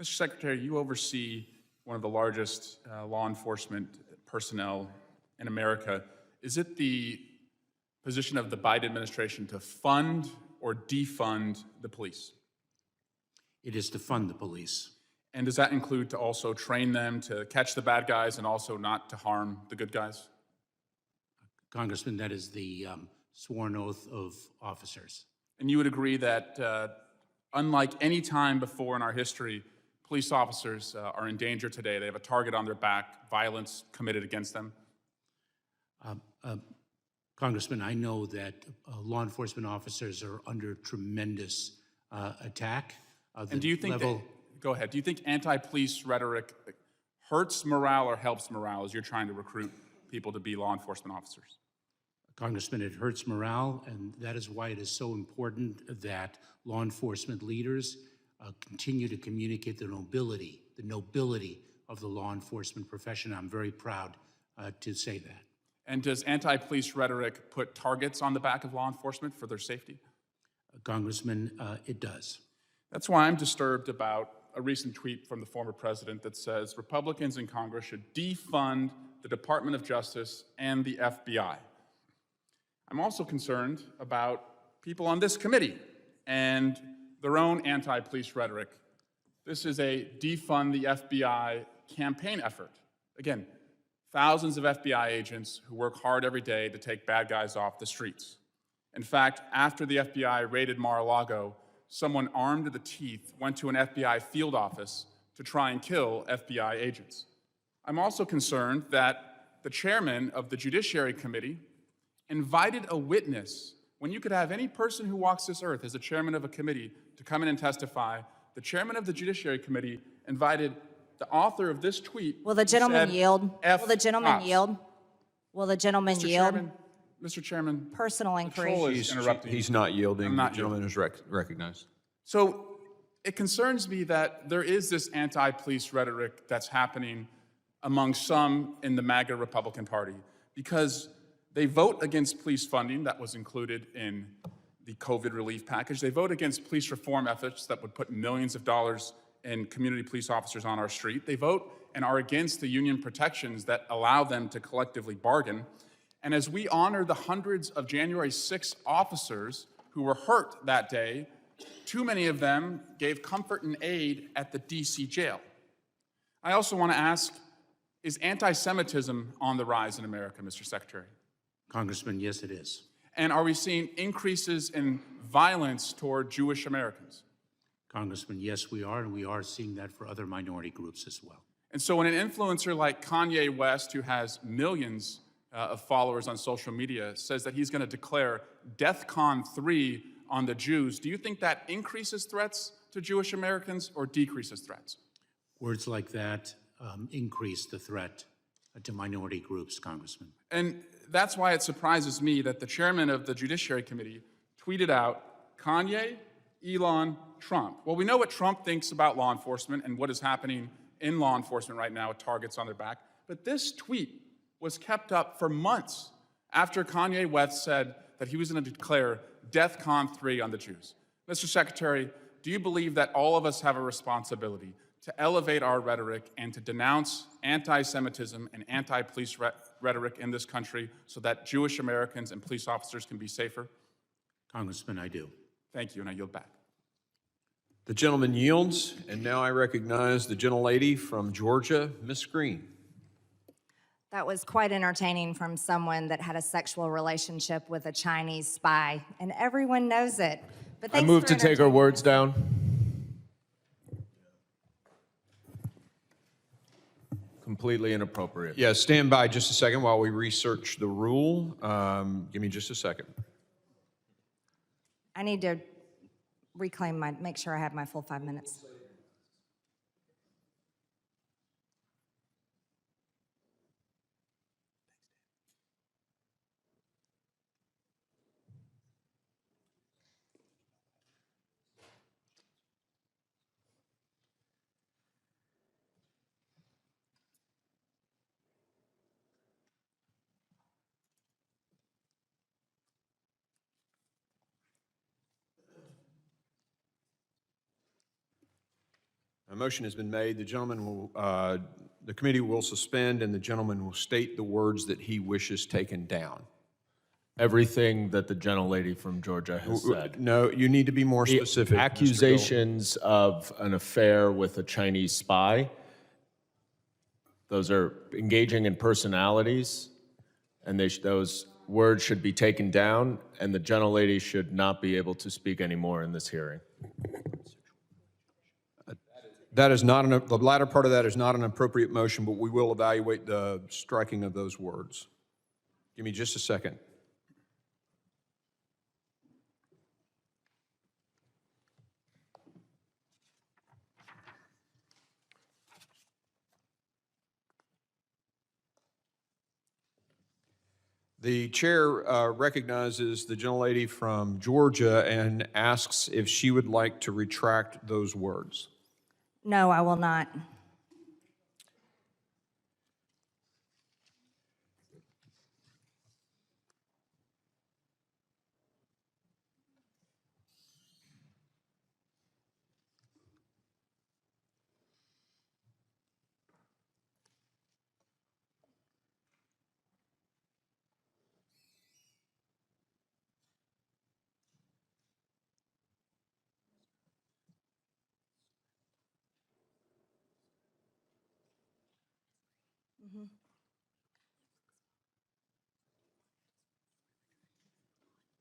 Mr. Secretary, you oversee one of the largest law enforcement personnel in America. Is it the position of the Biden administration to fund or defund the police? It is to fund the police. And does that include to also train them to catch the bad guys and also not to harm the good guys? Congressman, that is the sworn oath of officers. And you would agree that unlike any time before in our history, police officers are in danger today. They have a target on their back, violence committed against them. Congressman, I know that law enforcement officers are under tremendous attack. And do you think go ahead, do you think anti-police rhetoric hurts morale or helps morale as you're trying to recruit people to be law enforcement officers? Congressman, it hurts morale, and that is why it is so important that law enforcement leaders continue to communicate the nobility of the law enforcement profession. I'm very proud to say that. And does anti-police rhetoric put targets on the back of law enforcement for their safety? Congressman, it does. That's why I'm disturbed about a recent tweet from the former president that says Republicans in Congress should defund the Department of Justice and the FBI. I'm also concerned about people on this committee and their own anti-police rhetoric. This is a defund the FBI campaign effort. Again, thousands of FBI agents who work hard every day to take bad guys off the streets. In fact, after the FBI raided Mar-a-Lago, someone armed to the teeth went to an FBI field office to try and kill FBI agents. I'm also concerned that the chairman of the Judiciary Committee invited a witness. When you could have any person who walks this earth as a chairman of a committee to come in and testify, the chairman of the Judiciary Committee invited the author of this tweet. Will the gentleman yield? F Will the gentleman cops. yield? Will the gentleman yield? Mr. Chairman, Personal inquiry. He's not yielding. I'm not the gentleman is recognized. So it concerns me that there is this anti-police rhetoric that's happening among some in the MAGA Republican Party because they vote against police funding that was included in the COVID relief package. They vote against police reform efforts that would put millions of dollars in community police officers on our street. They vote and are against the union protections that allow them to collectively bargain. And as we honor the hundreds of January 6th officers who were hurt that day, too many of them gave comfort and aid at the DC jail. I also want to ask, is anti-Semitism on the rise in America, Mr. Secretary? Congressman, yes, it is. And are we seeing increases in violence toward Jewish Americans? Congressman, yes, we are, and we are seeing that for other minority groups as well. And so when an influencer like Kanye West, who has millions of followers on social media, says that he's going to declare DEFCON 3 on the Jews, do you think that increases threats to Jewish Americans or decreases threats? Words like that increase the threat to minority groups, Congressman. And that's why it surprises me that the chairman of the Judiciary Committee tweeted out, Kanye, Elon, Trump. Well, we know what Trump thinks about law enforcement and what is happening in law enforcement right now with targets on their back. But this tweet was kept up for months after Kanye West said that he was going to declare DEFCON 3 on the Jews. Mr. Secretary, do you believe that all of us have a responsibility to elevate our rhetoric and to denounce anti-Semitism and anti-police rhetoric in this country so that Jewish Americans and police officers can be safer? Congressman, I do. Thank you, and I yield back. The gentleman yields, and now I recognize the gentlelady from Georgia, Ms. Greene. That was quite entertaining from someone that had a sexual relationship with a Chinese spy, and everyone knows it. But I move to take her words down. Completely inappropriate. Yeah, stand by just a second while we research the rule. Give me just a second. I need to make sure I have my full 5 minutes. A motion has been made. The committee will suspend, and the gentleman will state the words that he wishes taken down. Everything that the gentlelady from Georgia has said. No, you need to be more The specific, Mr. Gold. accusations of an affair with a Chinese spy, those are engaging in personalities, and those words should be taken down, and the gentlelady should not be able to speak anymore in this hearing. That is not the latter part of that is not an appropriate motion, but we will evaluate the striking of those words. Give me just a second. The chair recognizes the gentlelady from Georgia and asks if she would like to retract those words. No, I will not.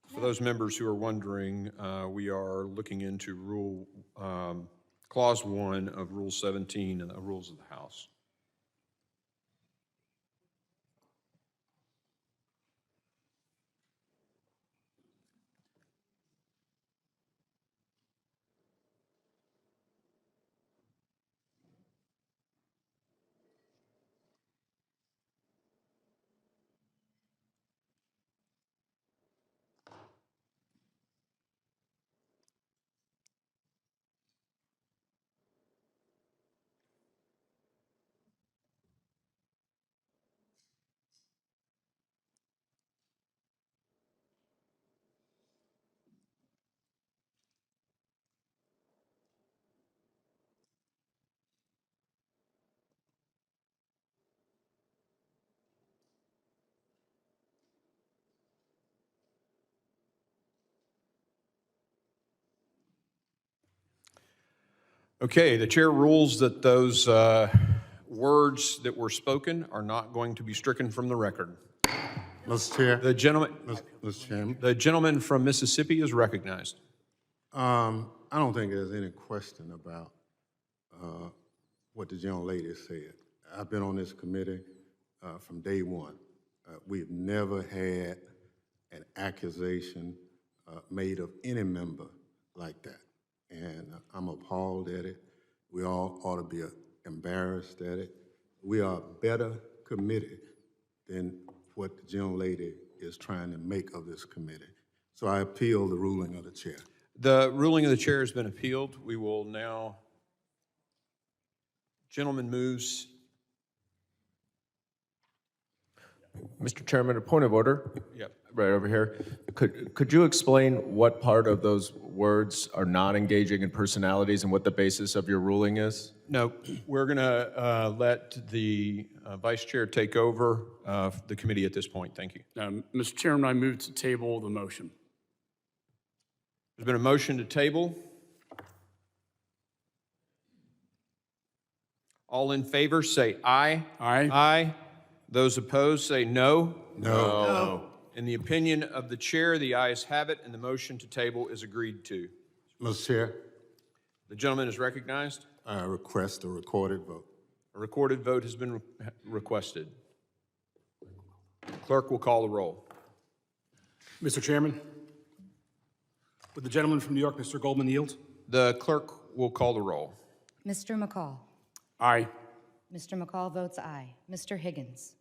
For those members who are wondering, we are looking into Clause 1 of Rule 17 and the Rules of the House. Okay, the chair rules that those words that were spoken are not going to be stricken from the record. Mr. Chair. Mr. Chairman. The gentleman from Mississippi is recognized. I don't think there's any question about what the gentlelady said. I've been on this committee from day one. We've never had an accusation made of any member like that. And I'm appalled at it. We all ought to be embarrassed at it. We are a better committee than what the gentlelady is trying to make of this committee. So I appeal the ruling of the chair. The ruling of the chair has been appealed. We will now, gentleman moves. Mr. Chairman, a point of order. Yep. Right over here. Could you explain what part of those words are not engaging in personalities and what the basis of your ruling is? No, we're going to let the vice chair take over the committee at this point. Thank you. Mr. Chairman, I move to table the motion. There's been a motion to table. All in favor say aye. Aye. Aye. Those opposed say no. No. In the opinion of the chair, the ayes have it, and the motion to table is agreed to. Mr. Chair, The gentleman is recognized. I request a recorded vote. A recorded vote has been requested. Clerk will call the roll. Mr. Chairman, would the gentleman from New York, Mr. Goldman, yield? The clerk will call the roll. Mr. McCall. Aye. Mr. McCall votes aye. Mr. Higgins.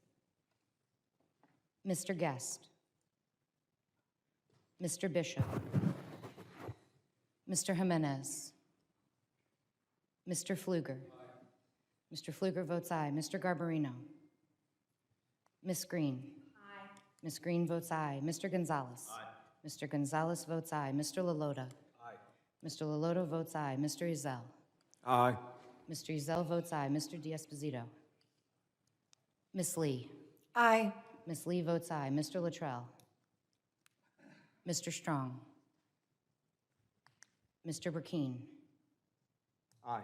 Mr. Guest. Mr. Bishop. Mr. Jimenez. Mr. Pfluger. Mr. Pfluger votes aye. Mr. Garbarino. Ms. Greene. Aye. Ms. Greene votes aye. Mr. Gonzalez. Aye. Mr. Gonzalez votes aye. Mr. Lalota. Aye. Mr. Lalota votes aye. Mr. Ezell. Aye. Mr. Ezell votes aye. Mr. D'Esposito. Ms. Lee. Aye. Ms. Lee votes aye. Mr. Luttrell. Mr. Strong. Mr. Burkeen. Aye.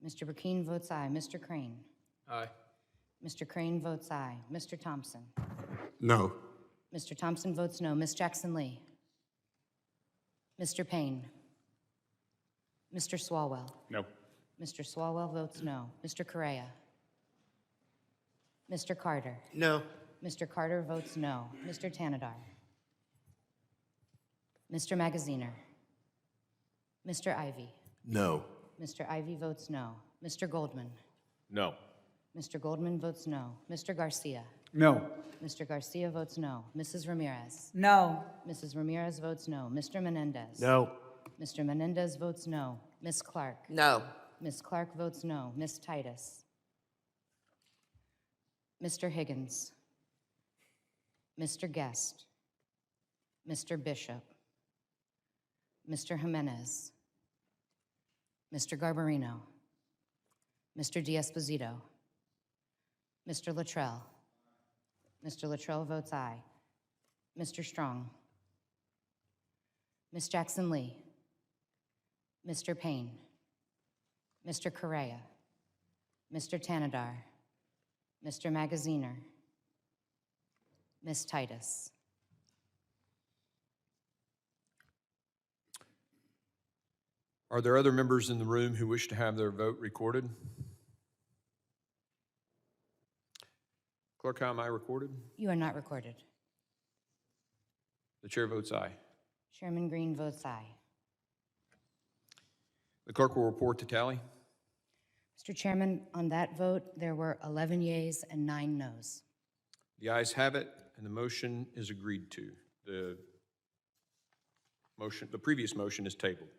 Mr. Burkeen votes aye. Mr. Crane. Aye. Mr. Crane votes aye. Mr. Thompson. No. Mr. Thompson votes no. Ms. Jackson Lee. Mr. Payne. Mr. Swalwell. No. Mr. Swalwell votes no. Mr. Correa. Mr. Carter. No. Mr. Carter votes no. Mr. Tanadar. Mr. Magaziner. Mr. Ivy. No. Mr. Ivy votes no. Mr. Goldman. No. Mr. Goldman votes no. Mr. Garcia. No. Mr. Garcia votes no. Mrs. Ramirez. No. Mrs. Ramirez votes no. Mr. Menendez. No. Mr. Menendez votes no. Ms. Clark. No. Ms. Clark votes no. Ms. Titus. Mr. Higgins. Mr. Guest. Mr. Bishop. Mr. Jimenez. Mr. Garbarino. Mr. D'Esposito. Mr. Luttrell. Mr. Luttrell votes aye. Mr. Strong. Ms. Jackson Lee. Mr. Payne. Mr. Correa. Mr. Tanadar. Mr. Magaziner. Ms. Titus. Are there other members in the room who wish to have their vote recorded? Clerk, how am I recorded? You are not recorded. The chair votes aye. Chairman Greene votes aye. The clerk will report the tally. Mr. Chairman, on that vote, there were 11 yeas and 9 noes. The ayes have it, and the motion is agreed to. The previous motion is tabled.